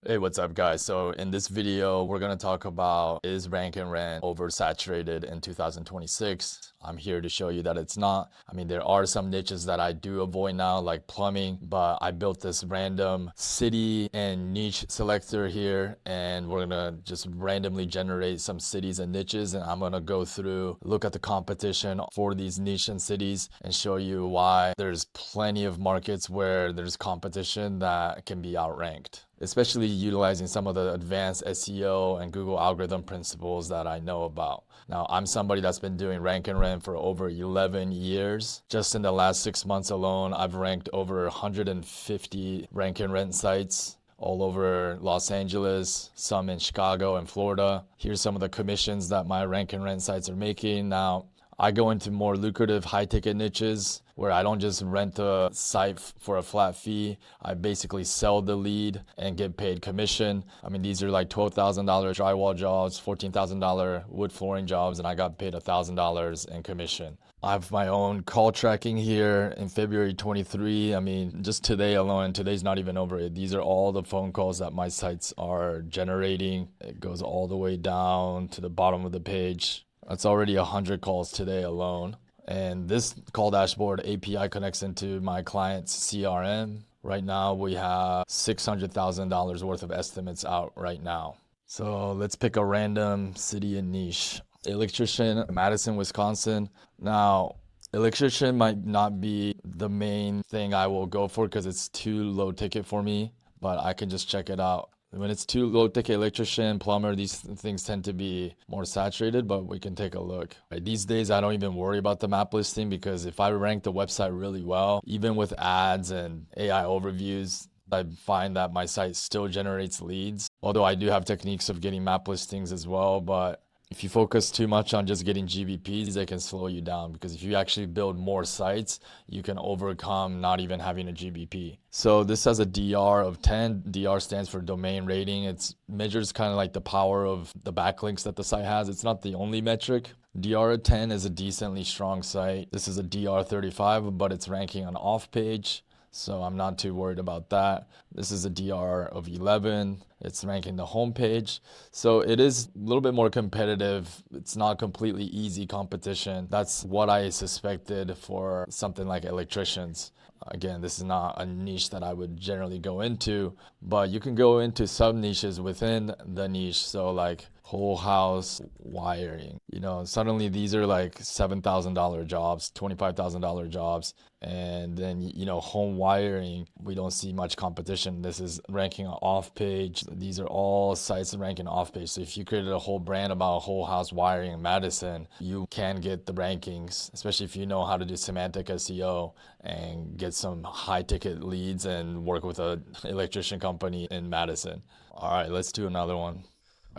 Hey, what's up, guys? So in this video, we're going to talk about, is rank and rent oversaturated in 2026? I'm here to show you that it's not. I mean, there are some niches that I do avoid now, like plumbing, but I built this random city and niche selector here, and we're going to just randomly generate some cities and niches, and I'm going to go through, look at the competition for these niche and cities, and show you why there's plenty of markets where there's competition that can be outranked, especially utilizing some of the advanced SEO and Google algorithm principles that I know about. Now, I'm somebody that's been doing rank and rent for over 11 years. Just in the last 6 months alone, I've ranked over 150 rank and rent sites all over Los Angeles, some in Chicago and Florida. Here's some of the commissions that my rank and rent sites are making. Now, I go into more lucrative high ticket niches where I don't just rent a site for a flat fee. I basically sell the lead and get paid commission. I mean, these are like $12,000 drywall jobs, $14,000 wood flooring jobs, and I got paid $1,000 in commission. I have my own call tracking here in February 23. I mean, just today alone, and today's not even over it. These are all the phone calls that my sites are generating. It goes all the way down to the bottom of the page. That's already 100 calls today alone. And this call dashboard API connects into my client's CRM. Right now, we have $600,000 worth of estimates out right now. So let's pick a random city and niche. Electrician, Madison, Wisconsin. Now, Electrician might not be the main thing I will go for because it's too low ticket for me, but I can just check it out. When it's too low ticket, electrician, plumber, these things tend to be more saturated, but we can take a look. Right, these days, I don't even worry about the map listing because if I rank the website really well, even with ads and AI overviews, I find that my site still generates leads. Although I do have techniques of getting map listings as well, but if you focus too much on just getting GBPs, they can slow you down because if you actually build more sites, you can overcome not even having a GBP. So this has a DR of 10. DR stands for domain rating. It measures kind of like the power of the backlinks that the site has. It's not the only metric. DR of 10 is a decently strong site. This is a DR 35, but it's ranking on off page. So I'm not too worried about that. This is a DR of 11. It's ranking the homepage. So it is a little bit more competitive. It's not completely easy competition. That's what I suspected for something like electricians. Again, this is not a niche that I would generally go into, but you can go into sub niches within the niche. So like whole house wiring, suddenly these are like $7,000 jobs, $25,000 jobs. And then, home wiring, we don't see much competition. This is ranking off page. These are all sites ranking off page. So if you created a whole brand about whole house wiring in Madison, you can get the rankings, especially if you know how to do semantic SEO and get some high ticket leads and work with an electrician company in Madison. All right, let's do another one.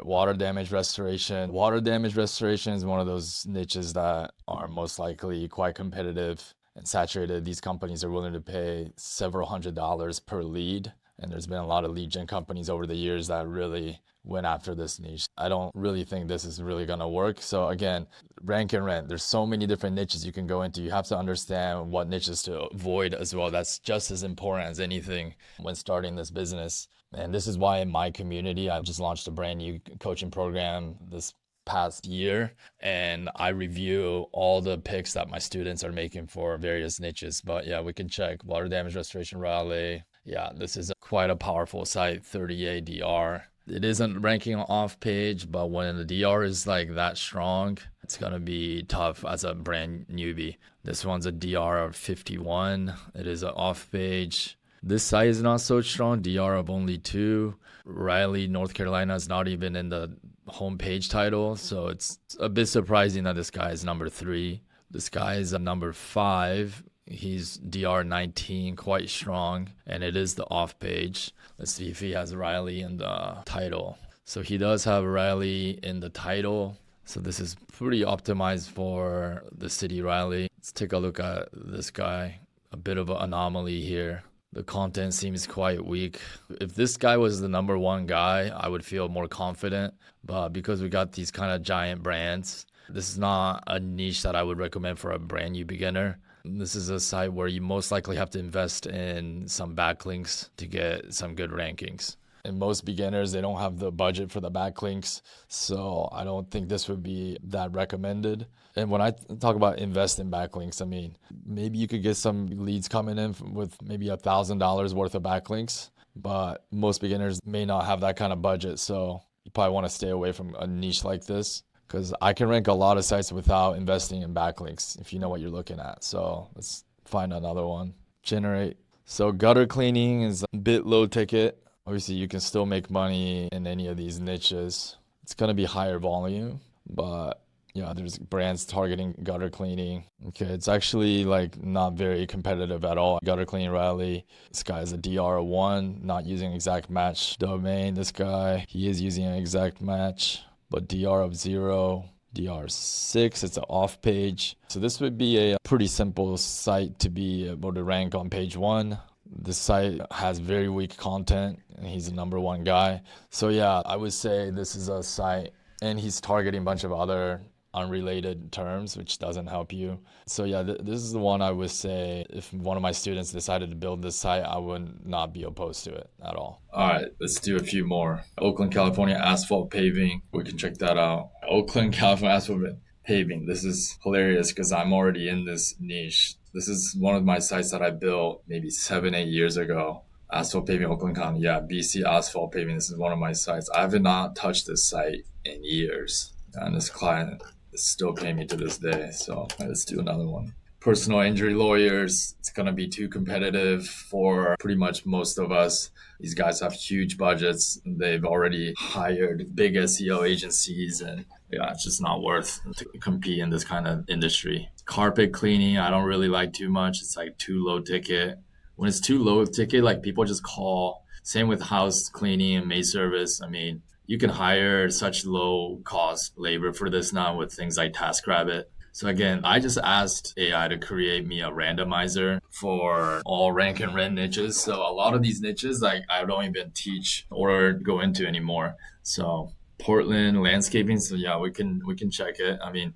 Water damage restoration. Water damage restoration is one of those niches that are most likely quite competitive and saturated. These companies are willing to pay several $100s per lead. And there's been a lot of lead gen companies over the years that really went after this niche. I don't really think this is really going to work. So again, rank and rent. There's so many different niches you can go into. You have to understand what niches to avoid as well. That's just as important as anything when starting this business. And this is why in my community, I've just launched a brand new coaching program this past year, and I review all the picks that my students are making for various niches. But yeah, we can check water damage restoration Raleigh. Yeah, this is quite a powerful site, 38 DR. It isn't ranking off page, but when the DR is like that strong, it's gonna be tough as a brand newbie. This one's a DR of 51. It is an off page. This site is not so strong, DR of only 2. Raleigh, North Carolina is not even in the homepage title, so it's a bit surprising that this guy is number 3. This guy is a number 5. He's DR 19, quite strong, and it is the off page. Let's see if he has Raleigh in the title. So he does have Raleigh in the title. So this is pretty optimized for the city Raleigh. Let's take a look at this guy. A bit of an anomaly here. The content seems quite weak. If this guy was the number 1 guy, I would feel more confident. But because we got these kind of giant brands, this is not a niche that I would recommend for a brand new beginner. This is a site where you most likely have to invest in some backlinks to get some good rankings. And most beginners, they don't have the budget for the backlinks. So I don't think this would be that recommended. And when I talk about invest in backlinks, I mean, maybe you could get some leads coming in with maybe $1,000 worth of backlinks, but most beginners may not have that kind of budget. So you probably want to stay away from a niche like this, because I can rank a lot of sites without investing in backlinks if you know what you're looking at. So let's find another one. Generate. So gutter cleaning is a bit low ticket. Obviously, you can still make money in any of these niches. It's going to be higher volume, but yeah, there's brands targeting gutter cleaning. Okay, it's actually like not very competitive at all. Gutter cleaning rally. This guy is a DR1, not using exact match domain. This guy, he is using an exact match, but DR of 0, DR6, it's an off page. So this would be a pretty simple site to be able to rank on page 1. This site has very weak content and he's the #1 guy. So yeah, I would say this is a site, and he's targeting a bunch of other unrelated terms, which doesn't help you. So yeah, this is the one I would say if one of my students decided to build this site, I would not be opposed to it at all. All right, let's do a few more. Oakland, California, Asphalt Paving. We can check that out. Oakland, California, Asphalt Paving. This is hilarious because I'm already in this niche. This is one of my sites that I built maybe 7-8 years ago. Asphalt Paving, Oakland County. Yeah, BC Asphalt Paving. This is one of my sites. I have not touched this site in years. And this client is still paying me to this day. So let's do another one. Personal injury lawyers. It's going to be too competitive for pretty much most of us. These guys have huge budgets. They've already hired big SEO agencies, and yeah, it's just not worth to compete in this kind of industry. Carpet cleaning, I don't really like too much. It's like too low ticket. When it's too low ticket, like people just call. Same with house cleaning and maid service. I mean, you can hire such low cost labor for this now with things like TaskRabbit. So again, I just asked AI to create me a randomizer for all rank and rent niches. So a lot of these niches, like I don't even teach or go into anymore. So Portland landscaping. So yeah, we can check it. I mean,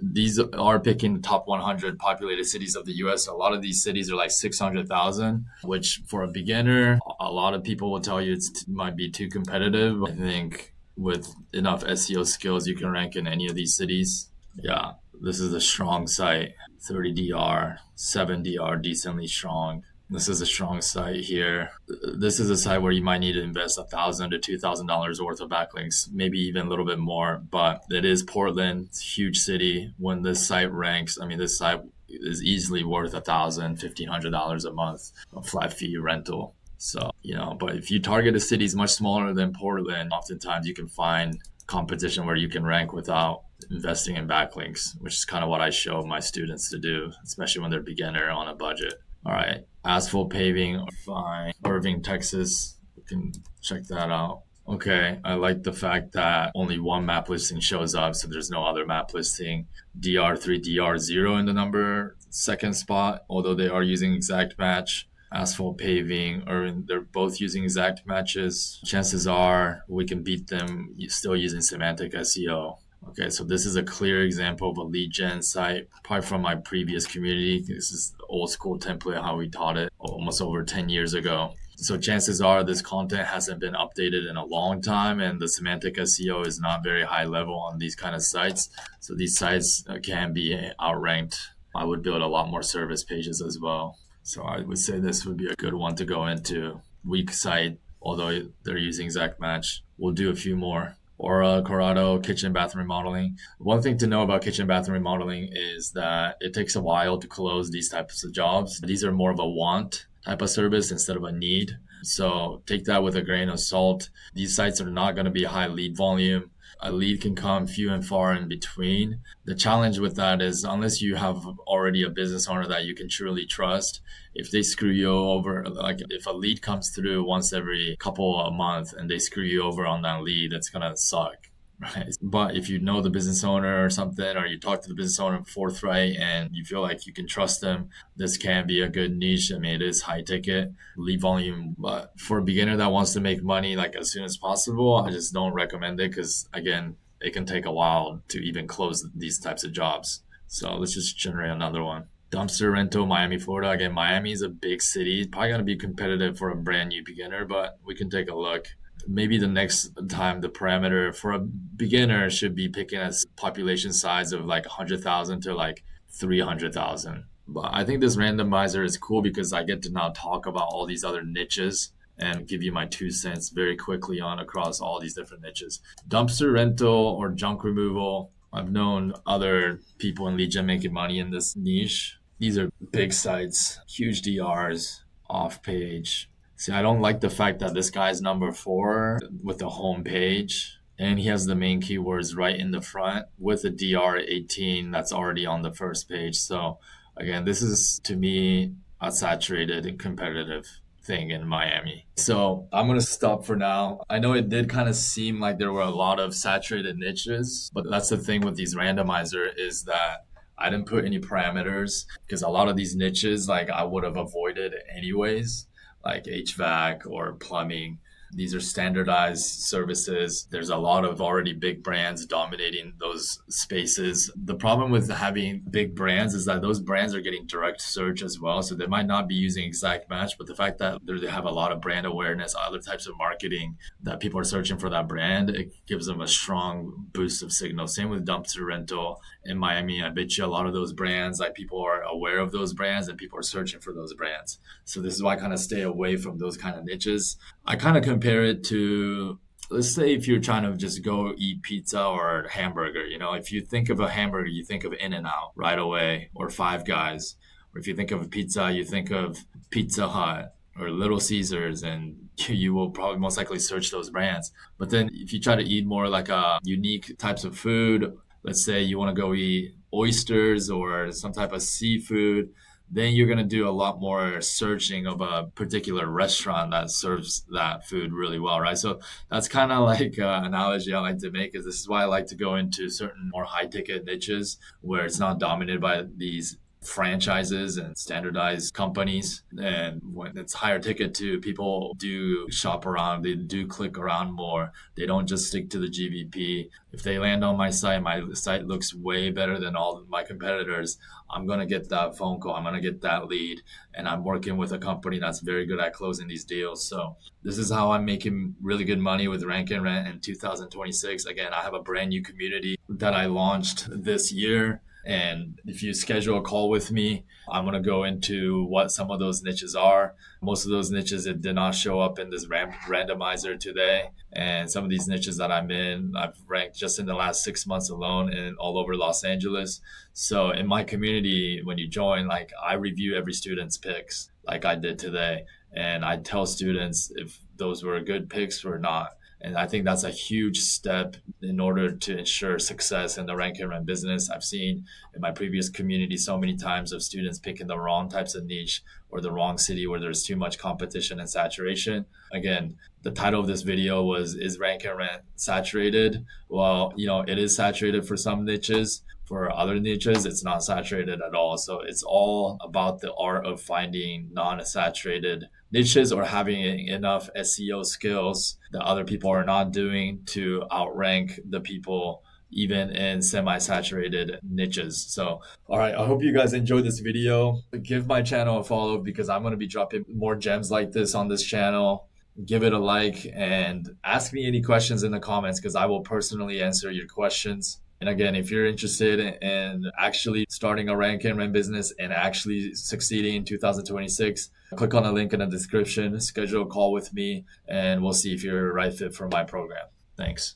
these are picking the top 100 populated cities of the US. So a lot of these cities are like 600,000, which for a beginner, a lot of people will tell you it might be too competitive. I think with enough SEO skills, you can rank in any of these cities. Yeah, this is a strong site. 30 DR, 7 DR, decently strong. This is a strong site here. This is a site where you might need to invest $1,000 to $2,000 worth of backlinks, maybe even a little bit more. But it is Portland, it's a huge city. When this site ranks, I mean, this site is easily worth $1,000, $1,500 a month of flat fee rental. So, but if you target a city much smaller than Portland, oftentimes you can find competition where you can rank without investing in backlinks, which is kind of what I show my students to do, especially when they're beginner on a budget. All right, Asphalt Paving, fine. Irving, Texas, we can check that out. Okay, I like the fact that only one map listing shows up, so there's no other map listing. DR3, DR0 in the second spot, although they are using exact match. Asphalt Paving, Irving, they're both using exact matches. Chances are we can beat them still using semantic SEO. Okay, so this is a clear example of a lead gen site, probably from my previous community. This is the old school template, how we taught it almost over 10 years ago. So chances are this content hasn't been updated in a long time, and the semantic SEO is not very high level on these kind of sites. So these sites can be outranked. I would build a lot more service pages as well. So I would say this would be a good one to go into. Weak site, although they're using exact match. We'll do a few more. Aura, Corrado, kitchen bathroom remodeling. One thing to know about kitchen bathroom remodeling is that it takes a while to close these types of jobs. These are more of a want type of service instead of a need. So take that with a grain of salt. These sites are not going to be high lead volume. A lead can come few and far in between. The challenge with that is unless you have already a business owner that you can truly trust, if they screw you over, like if a lead comes through once every couple of months and they screw you over on that lead, that's going to suck. Right. But if you know the business owner or something, or you talk to the business owner forthright and you feel like you can trust them, this can be a good niche. I mean, it is high ticket lead volume, but for a beginner that wants to make money like as soon as possible, I just don't recommend it because again, it can take a while to even close these types of jobs. So let's just generate another one. Dumpster rental, Miami, Florida. Again, Miami is a big city. Probably going to be competitive for a brand new beginner, but we can take a look. Maybe the next time the parameter for a beginner should be picking a population size of like 100,000 to like 300,000. But I think this randomizer is cool because I get to now talk about all these other niches and give you my 2 cents very quickly on across all these different niches. Dumpster rental or junk removal. I've known other people in lead gen making money in this niche. These are big sites, huge DRs, off page. See, I don't like the fact that this guy's number 4 with the home page, and he has the main keywords right in the front with a DR 18 that's already on the first page. So again, this is to me a saturated and competitive thing in Miami. So I'm gonna stop for now. I know it did kind of seem like there were a lot of saturated niches, but that's the thing with these randomizer is that I didn't put any parameters because a lot of these niches like I would have avoided anyways, like HVAC or plumbing. These are standardized services. There's a lot of already big brands dominating those spaces. The problem with having big brands is that those brands are getting direct search as well. So they might not be using exact match, but the fact that they have a lot of brand awareness, other types of marketing that people are searching for that brand, it gives them a strong boost of signal. Same with dumpster rental in Miami. I bet you a lot of those brands, like people are aware of those brands and people are searching for those brands. So this is why I kind of stay away from those kind of niches. I kind of compare it to, let's say if you're trying to just go eat pizza or hamburger, if you think of a hamburger, you think of In-N-Out right away or Five Guys. Or if you think of a pizza, you think of Pizza Hut or Little Caesars, and you will probably most likely search those brands. But then if you try to eat more like a unique types of food, let's say you want to go eat oysters or some type of seafood, then you're going to do a lot more searching of a particular restaurant that serves that food really well, right? So that's kind of like an analogy I like to make is this is why I like to go into certain more high ticket niches where it's not dominated by these franchises and standardized companies. And when it's higher ticket too, people do shop around, they do click around more. They don't just stick to the GBP. If they land on my site looks way better than all my competitors, I'm going to get that phone call. I'm going to get that lead. And I'm working with a company that's very good at closing these deals. So this is how I'm making really good money with Rank and Rent in 2026. Again, I have a brand new community that I launched this year. And if you schedule a call with me, I'm going to go into what some of those niches are. Most of those niches, it did not show up in this randomizer today. And some of these niches that I'm in, I've ranked just in the last 6 months alone and all over Los Angeles. So in my community, when you join, like I review every student's picks like I did today. And I tell students if those were good picks or not. And I think that's a huge step in order to ensure success in the rank and rent business. I've seen in my previous community so many times of students picking the wrong types of niche or the wrong city where there's too much competition and saturation. Again, the title of this video was, is rank and rent saturated? Well, it is saturated for some niches. For other niches, it's not saturated at all. So it's all about the art of finding non-saturated niches or having enough SEO skills that other people are not doing to outrank the people even in semi-saturated niches. So, all right, I hope you guys enjoyed this video. Give my channel a follow because I'm going to be dropping more gems like this on this channel. Give it a like and ask me any questions in the comments because I will personally answer your questions. And again, if you're interested in actually starting a rank and rent business and actually succeeding in 2026, click on the link in the description, schedule a call with me, and we'll see if you're a right fit for my program. Thanks.